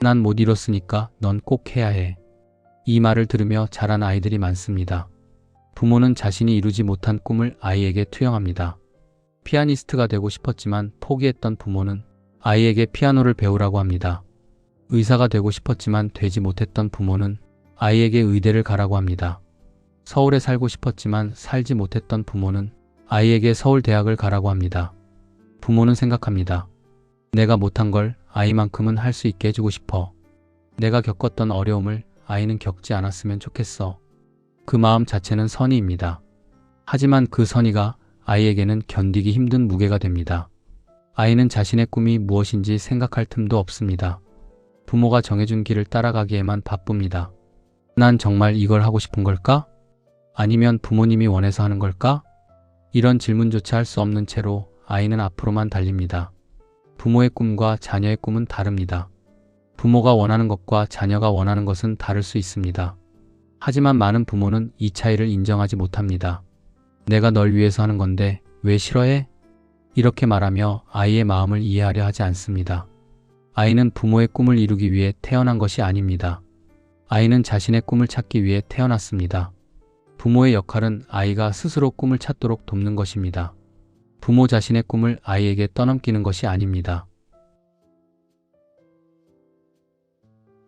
난 못 이뤘으니까 넌 꼭 해야 해. 이 말을 들으며 자란 아이들이 많습니다. 부모는 자신이 이루지 못한 꿈을 아이에게 투영합니다. 피아니스트가 되고 싶었지만 포기했던 부모는 아이에게 피아노를 배우라고 합니다. 의사가 되고 싶었지만 되지 못했던 부모는 아이에게 의대를 가라고 합니다. 서울에 살고 싶었지만 살지 못했던 부모는 아이에게 서울대학을 가라고 합니다. 부모는 생각합니다. 내가 못한 걸 아이만큼은 할 수 있게 해주고 싶어. 내가 겪었던 어려움을 아이는 겪지 않았으면 좋겠어. 그 마음 자체는 선의입니다. 하지만 그 선의가 아이에게는 견디기 힘든 무게가 됩니다. 아이는 자신의 꿈이 무엇인지 생각할 틈도 없습니다. 부모가 정해준 길을 따라가기에만 바쁩니다. 난 정말 이걸 하고 싶은 걸까? 아니면 부모님이 원해서 하는 걸까? 이런 질문조차 할 수 없는 채로 아이는 앞으로만 달립니다. 부모의 꿈과 자녀의 꿈은 다릅니다. 부모가 원하는 것과 자녀가 원하는 것은 다를 수 있습니다. 하지만 많은 부모는 이 차이를 인정하지 못합니다. 내가 널 위해서 하는 건데 왜 싫어해? 이렇게 말하며 아이의 마음을 이해하려 하지 않습니다. 아이는 부모의 꿈을 이루기 위해 태어난 것이 아닙니다. 아이는 자신의 꿈을 찾기 위해 태어났습니다. 부모의 역할은 아이가 스스로 꿈을 찾도록 돕는 것입니다. 부모 자신의 꿈을 아이에게 떠넘기는 것이 아닙니다.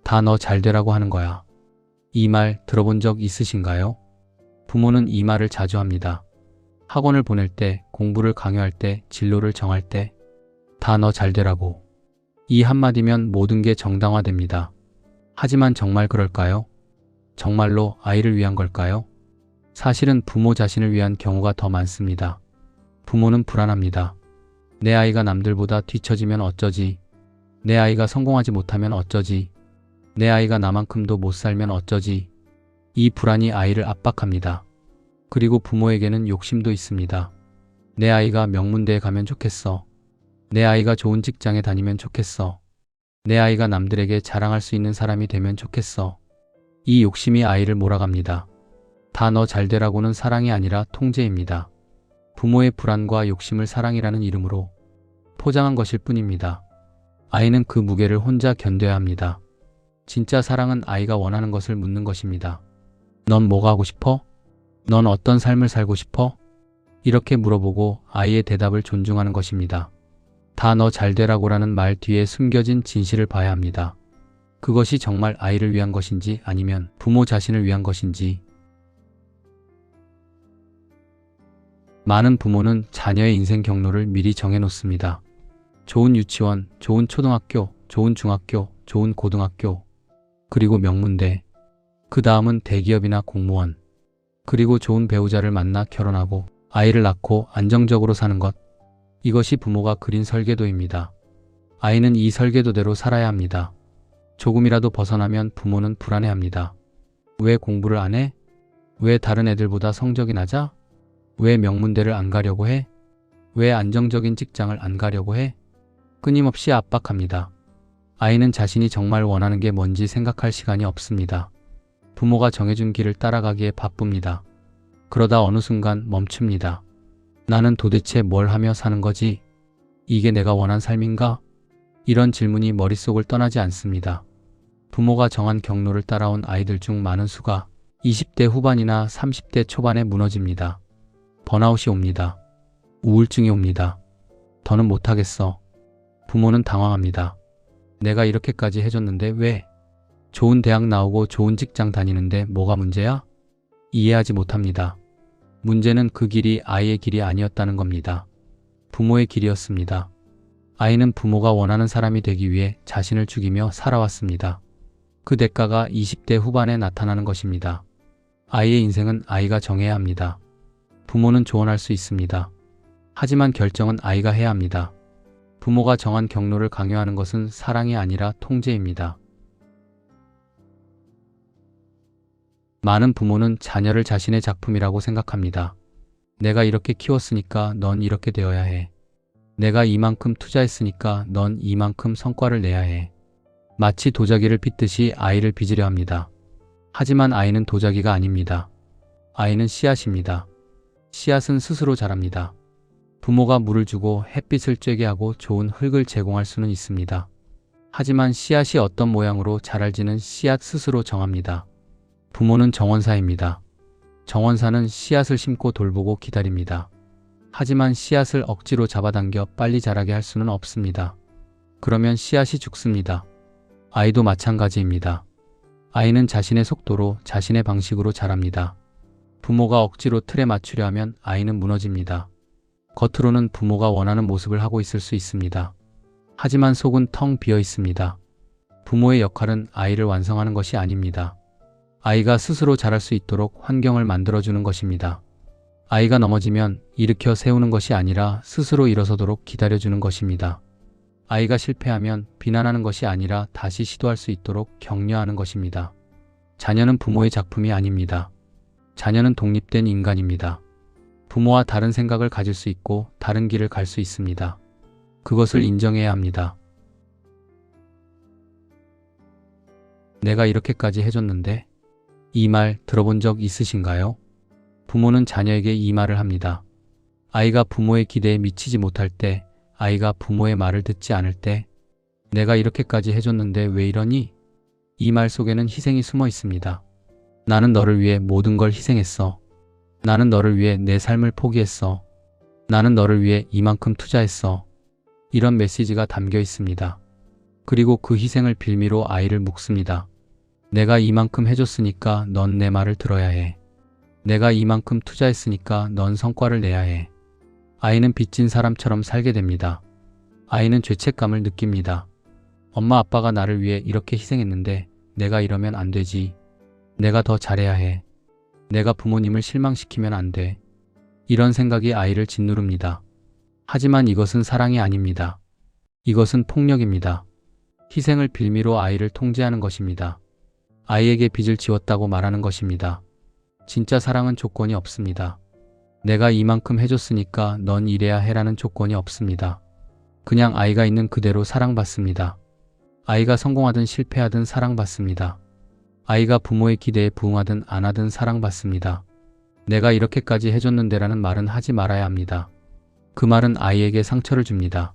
다 너 잘 되라고 하는 거야. 이 말 들어본 적 있으신가요? 부모는 이 말을 자주 합니다. 학원을 보낼 때, 공부를 강요할 때, 진로를 정할 때 다 너 잘 되라고. 이 한마디면 모든 게 정당화됩니다. 하지만 정말 그럴까요? 정말로 아이를 위한 걸까요? 사실은 부모 자신을 위한 경우가 더 많습니다. 부모는 불안합니다. 내 아이가 남들보다 뒤처지면 어쩌지? 내 아이가 성공하지 못하면 어쩌지? 내 아이가 나만큼도 못 살면 어쩌지? 이 불안이 아이를 압박합니다. 그리고 부모에게는 욕심도 있습니다. 내 아이가 명문대에 가면 좋겠어. 내 아이가 좋은 직장에 다니면 좋겠어. 내 아이가 남들에게 자랑할 수 있는 사람이 되면 좋겠어. 이 욕심이 아이를 몰아갑니다. 다 너 잘 되라고는 사랑이 아니라 통제입니다. 부모의 불안과 욕심을 사랑이라는 이름으로 포장한 것일 뿐입니다. 아이는 그 무게를 혼자 견뎌야 합니다. 진짜 사랑은 아이가 원하는 것을 묻는 것입니다. 넌 뭐가 하고 싶어? 넌 어떤 삶을 살고 싶어? 이렇게 물어보고 아이의 대답을 존중하는 것입니다. 다 너 잘 되라고라는 말 뒤에 숨겨진 진실을 봐야 합니다. 그것이 정말 아이를 위한 것인지 아니면 부모 자신을 위한 것인지. 많은 부모는 자녀의 인생 경로를 미리 정해놓습니다. 좋은 유치원, 좋은 초등학교, 좋은 중학교, 좋은 고등학교, 그리고 명문대, 그 다음은 대기업이나 공무원, 그리고 좋은 배우자를 만나 결혼하고 아이를 낳고 안정적으로 사는 것. 이것이 부모가 그린 설계도입니다. 아이는 이 설계도대로 살아야 합니다. 조금이라도 벗어나면 부모는 불안해합니다. 왜 공부를 안 해? 왜 다른 애들보다 성적이 낮아? 왜 명문대를 안 가려고 해? 왜 안정적인 직장을 안 가려고 해? 끊임없이 압박합니다. 아이는 자신이 정말 원하는 게 뭔지 생각할 시간이 없습니다. 부모가 정해준 길을 따라가기에 바쁩니다. 그러다 어느 순간 멈춥니다. 나는 도대체 뭘 하며 사는 거지? 이게 내가 원한 삶인가? 이런 질문이 머릿속을 떠나지 않습니다. 부모가 정한 경로를 따라온 아이들 중 많은 수가 20대 후반이나 30대 초반에 무너집니다. 번아웃이 옵니다. 우울증이 옵니다. 더는 못하겠어. 부모는 당황합니다. 내가 이렇게까지 해줬는데 왜? 좋은 대학 나오고 좋은 직장 다니는데 뭐가 문제야? 이해하지 못합니다. 문제는 그 길이 아이의 길이 아니었다는 겁니다. 부모의 길이었습니다. 아이는 부모가 원하는 사람이 되기 위해 자신을 죽이며 살아왔습니다. 그 대가가 20대 후반에 나타나는 것입니다. 아이의 인생은 아이가 정해야 합니다. 부모는 조언할 수 있습니다. 하지만 결정은 아이가 해야 합니다. 부모가 정한 경로를 강요하는 것은 사랑이 아니라 통제입니다. 많은 부모는 자녀를 자신의 작품이라고 생각합니다. 내가 이렇게 키웠으니까 넌 이렇게 되어야 해. 내가 이만큼 투자했으니까 넌 이만큼 성과를 내야 해. 마치 도자기를 빚듯이 아이를 빚으려 합니다. 하지만 아이는 도자기가 아닙니다. 아이는 씨앗입니다. 씨앗은 스스로 자랍니다. 부모가 물을 주고 햇빛을 쬐게 하고 좋은 흙을 제공할 수는 있습니다. 하지만 씨앗이 어떤 모양으로 자랄지는 씨앗 스스로 정합니다. 부모는 정원사입니다. 정원사는 씨앗을 심고 돌보고 기다립니다. 하지만 씨앗을 억지로 잡아당겨 빨리 자라게 할 수는 없습니다. 그러면 씨앗이 죽습니다. 아이도 마찬가지입니다. 아이는 자신의 속도로 자신의 방식으로 자랍니다. 부모가 억지로 틀에 맞추려 하면 아이는 무너집니다. 겉으로는 부모가 원하는 모습을 하고 있을 수 있습니다. 하지만 속은 텅 비어 있습니다. 부모의 역할은 아이를 완성하는 것이 아닙니다. 아이가 스스로 자랄 수 있도록 환경을 만들어주는 것입니다. 아이가 넘어지면 일으켜 세우는 것이 아니라 스스로 일어서도록 기다려주는 것입니다. 아이가 실패하면 비난하는 것이 아니라 다시 시도할 수 있도록 격려하는 것입니다. 자녀는 부모의 작품이 아닙니다. 자녀는 독립된 인간입니다. 부모와 다른 생각을 가질 수 있고 다른 길을 갈 수 있습니다. 그것을 인정해야 합니다. 내가 이렇게까지 해줬는데 이 말 들어본 적 있으신가요? 부모는 자녀에게 이 말을 합니다. 아이가 부모의 기대에 미치지 못할 때, 아이가 부모의 말을 듣지 않을 때, 내가 이렇게까지 해줬는데 왜 이러니? 이 말 속에는 희생이 숨어 있습니다. 나는 너를 위해 모든 걸 희생했어. 나는 너를 위해 내 삶을 포기했어. 나는 너를 위해 이만큼 투자했어. 이런 메시지가 담겨 있습니다. 그리고 그 희생을 빌미로 아이를 묵습니다. 내가 이만큼 해줬으니까 넌 내 말을 들어야 해. 내가 이만큼 투자했으니까 넌 성과를 내야 해. 아이는 빚진 사람처럼 살게 됩니다. 아이는 죄책감을 느낍니다. 엄마 아빠가 나를 위해 이렇게 희생했는데 내가 이러면 안 되지. 내가 더 잘해야 해. 내가 부모님을 실망시키면 안 돼. 이런 생각이 아이를 짓누릅니다. 하지만 이것은 사랑이 아닙니다. 이것은 폭력입니다. 희생을 빌미로 아이를 통제하는 것입니다. 아이에게 빚을 지웠다고 말하는 것입니다. 진짜 사랑은 조건이 없습니다. 내가 이만큼 해줬으니까 넌 이래야 해라는 조건이 없습니다. 그냥 아이가 있는 그대로 사랑받습니다. 아이가 성공하든 실패하든 사랑받습니다. 아이가 부모의 기대에 부응하든 안 하든 사랑받습니다. 내가 이렇게까지 해줬는데라는 말은 하지 말아야 합니다. 그 말은 아이에게 상처를 줍니다.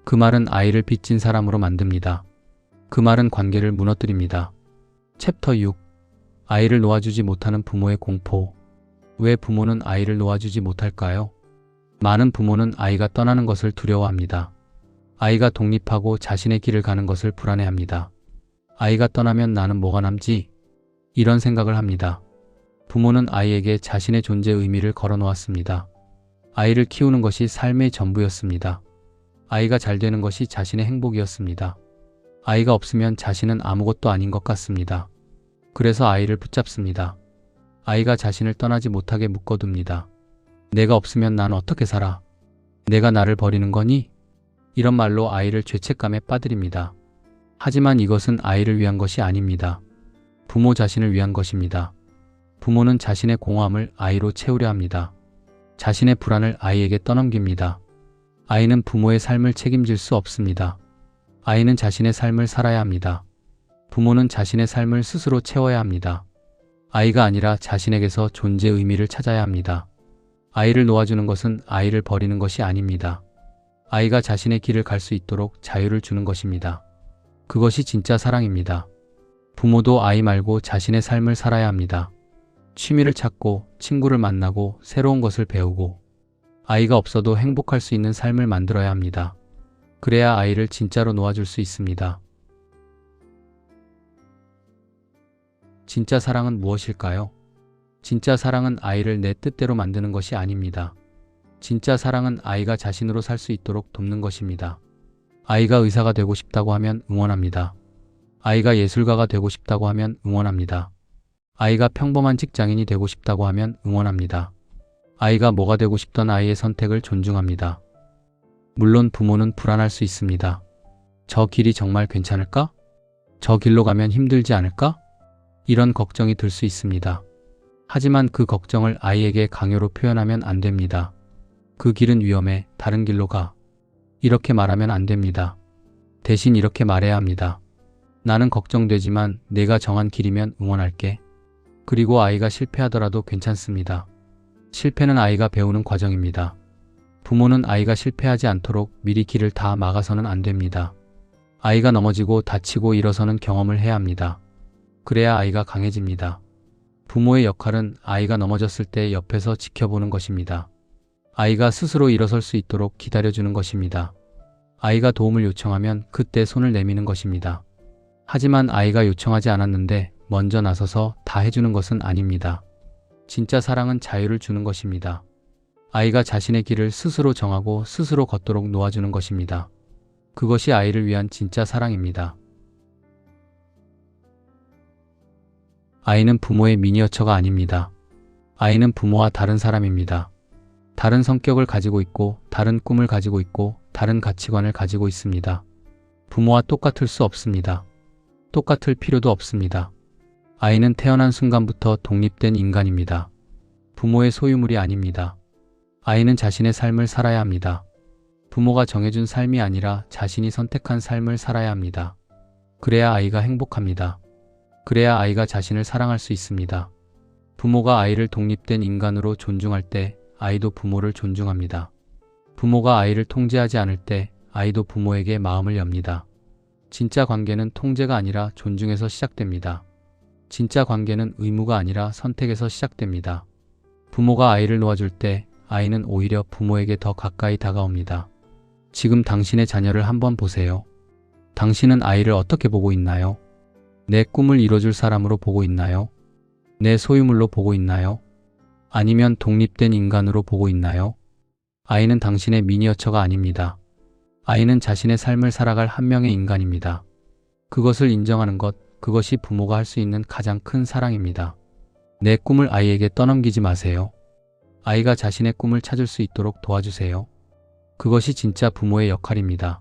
그 말은 아이를 빚진 사람으로 만듭니다. 그 말은 관계를 무너뜨립니다. 챕터 6. 아이를 놓아주지 못하는 부모의 공포. 왜 부모는 아이를 놓아주지 못할까요? 많은 부모는 아이가 떠나는 것을 두려워합니다. 아이가 독립하고 자신의 길을 가는 것을 불안해합니다. 아이가 떠나면 나는 뭐가 남지? 이런 생각을 합니다. 부모는 아이에게 자신의 존재의 의미를 걸어놓았습니다. 아이를 키우는 것이 삶의 전부였습니다. 아이가 잘 되는 것이 자신의 행복이었습니다. 아이가 없으면 자신은 아무것도 아닌 것 같습니다. 그래서 아이를 붙잡습니다. 아이가 자신을 떠나지 못하게 묶어둡니다. 내가 없으면 난 어떻게 살아? 내가 나를 버리는 거니? 이런 말로 아이를 죄책감에 빠뜨립니다. 하지만 이것은 아이를 위한 것이 아닙니다. 부모 자신을 위한 것입니다. 부모는 자신의 공허함을 아이로 채우려 합니다. 자신의 불안을 아이에게 떠넘깁니다. 아이는 부모의 삶을 책임질 수 없습니다. 아이는 자신의 삶을 살아야 합니다. 부모는 자신의 삶을 스스로 채워야 합니다. 아이가 아니라 자신에게서 존재의 의미를 찾아야 합니다. 아이를 놓아주는 것은 아이를 버리는 것이 아닙니다. 아이가 자신의 길을 갈 수 있도록 자유를 주는 것입니다. 그것이 진짜 사랑입니다. 부모도 아이 말고 자신의 삶을 살아야 합니다. 취미를 찾고 친구를 만나고 새로운 것을 배우고 아이가 없어도 행복할 수 있는 삶을 만들어야 합니다. 그래야 아이를 진짜로 놓아줄 수 있습니다. 진짜 사랑은 무엇일까요? 진짜 사랑은 아이를 내 뜻대로 만드는 것이 아닙니다. 진짜 사랑은 아이가 자신으로 살 수 있도록 돕는 것입니다. 아이가 의사가 되고 싶다고 하면 응원합니다. 아이가 예술가가 되고 싶다고 하면 응원합니다. 아이가 평범한 직장인이 되고 싶다고 하면 응원합니다. 아이가 뭐가 되고 싶던 아이의 선택을 존중합니다. 물론 부모는 불안할 수 있습니다. 저 길이 정말 괜찮을까? 저 길로 가면 힘들지 않을까? 이런 걱정이 들 수 있습니다. 하지만 그 걱정을 아이에게 강요로 표현하면 안 됩니다. 그 길은 위험해. 다른 길로 가. 이렇게 말하면 안 됩니다. 대신 이렇게 말해야 합니다. 나는 걱정되지만 내가 정한 길이면 응원할게. 그리고 아이가 실패하더라도 괜찮습니다. 실패는 아이가 배우는 과정입니다. 부모는 아이가 실패하지 않도록 미리 길을 다 막아서는 안 됩니다. 아이가 넘어지고 다치고 일어서는 경험을 해야 합니다. 그래야 아이가 강해집니다. 부모의 역할은 아이가 넘어졌을 때 옆에서 지켜보는 것입니다. 아이가 스스로 일어설 수 있도록 기다려주는 것입니다. 아이가 도움을 요청하면 그때 손을 내미는 것입니다. 하지만 아이가 요청하지 않았는데 먼저 나서서 다 해주는 것은 아닙니다. 진짜 사랑은 자유를 주는 것입니다. 아이가 자신의 길을 스스로 정하고 스스로 걷도록 놓아주는 것입니다. 그것이 아이를 위한 진짜 사랑입니다. 아이는 부모의 미니어처가 아닙니다. 아이는 부모와 다른 사람입니다. 다른 성격을 가지고 있고, 다른 꿈을 가지고 있고, 다른 가치관을 가지고 있습니다. 부모와 똑같을 수 없습니다. 똑같을 필요도 없습니다. 아이는 태어난 순간부터 독립된 인간입니다. 부모의 소유물이 아닙니다. 아이는 자신의 삶을 살아야 합니다. 부모가 정해준 삶이 아니라 자신이 선택한 삶을 살아야 합니다. 그래야 아이가 행복합니다. 그래야 아이가 자신을 사랑할 수 있습니다. 부모가 아이를 독립된 인간으로 존중할 때 아이도 부모를 존중합니다. 부모가 아이를 통제하지 않을 때 아이도 부모에게 마음을 엽니다. 진짜 관계는 통제가 아니라 존중에서 시작됩니다. 진짜 관계는 의무가 아니라 선택에서 시작됩니다. 부모가 아이를 놓아줄 때 아이는 오히려 부모에게 더 가까이 다가옵니다. 지금 당신의 자녀를 한번 보세요. 당신은 아이를 어떻게 보고 있나요? 내 꿈을 이뤄줄 사람으로 보고 있나요? 내 소유물로 보고 있나요? 아니면 독립된 인간으로 보고 있나요? 아이는 당신의 미니어처가 아닙니다. 아이는 자신의 삶을 살아갈 한 명의 인간입니다. 그것을 인정하는 것, 그것이 부모가 할 수 있는 가장 큰 사랑입니다. 내 꿈을 아이에게 떠넘기지 마세요. 아이가 자신의 꿈을 찾을 수 있도록 도와주세요. 그것이 진짜 부모의 역할입니다.